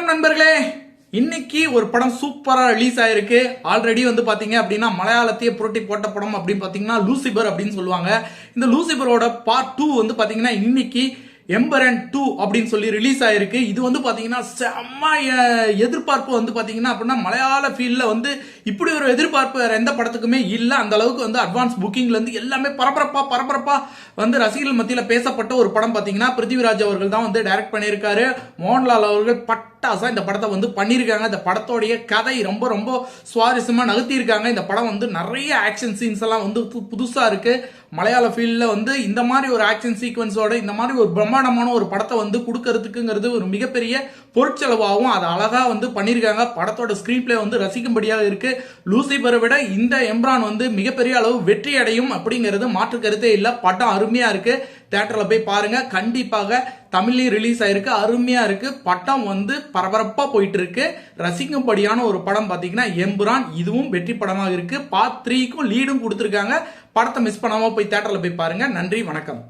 வணக்கம் நண்பர்களே. இன்னைக்கு ஒரு படம் சூப்பரா ரிலீஸ் ஆயிருக்கு. ஆல்ரெடி பாத்தீங்க அப்படின்னா மலையாளத்தையே புரட்டி போட்ட படம் அப்படின்னு பாத்தீங்கன்னா லூசிபர் அப்படின்னு சொல்லுவாங்க. இந்த லூசிபரோட பார்ட் 2 பாத்தீங்கன்னா இன்னைக்கு எம்பரன் 2 அப்படின்னு சொல்லி ரிலீஸ் ஆயிருக்கு. இது பாத்தீங்கன்னா செம்ம எதிர்பார்ப்பு பாத்தீங்கன்னா அப்படின்னா மலையாள ஃபீல்ட்ல இப்படி ஒரு எதிர்பார்ப்பு வேற எந்த படத்துக்குமே இல்ல. அந்த அளவுக்கு அட்வான்ஸ் புக்கிங்ல எல்லாமே பரபரப்பா ரசிகர்கள் மத்தியில பேசப்பட்ட ஒரு படம். பாத்தீங்கன்னா பிருத்திவிராஜ் அவர்கள் தான் டைரக்ட் பண்ணியிருக்காரு. மோகன்லால் அவர்கள் பட்டாசா இந்த படத்தை பண்ணியிருக்காங்க. இந்த படத்தோடைய கதை ரொம்ப ரொம்ப சுவாரஸ்யமா நகர்த்தி இருக்காங்க. இந்த படம் நிறைய ஆக்ஷன் சீன்ஸ் எல்லாம் புதுசா இருக்கு. மலையாள ஃபீல்ட்ல இந்த மாதிரி ஒரு ஆக்ஷன் சீக்வன்ஸோட இந்த மாதிரி ஒரு பிரம்மாண்டமான ஒரு படத்தை கொடுக்கறதுக்குங்கிறது ஒரு மிகப்பெரிய பொருட்செலவாகும். அதை அழகா பண்ணிருக்காங்க. படத்தோட ஸ்கிரீன் பிளே ரசிக்கும்படியாக இருக்கு. லூசிபரை விட இந்த எம்ரான் மிகப்பெரிய அளவு வெற்றி அடையும் அப்படிங்கிறது மாற்று கருத்தே இல்ல. படம் அருமையா இருக்கு. தியேட்டர்ல போய் பாருங்க. கண்டிப்பாக தமிழ்லயும் ரிலீஸ் ஆயிருக்கு. அருமையா இருக்கு. படம் பரபரப்பா போயிட்டு இருக்கு. ரசிக்கும்படியான ஒரு படம் பாத்தீங்கன்னா எம்புரான். இதுவும் வெற்றி படமாக இருக்கு. பார்ட் 3க்கும் லீடும் கொடுத்திருக்காங்க. படத்தை மிஸ் பண்ணாம போய் தியேட்டர்ல போய் பாருங்க. நன்றி, வணக்கம்.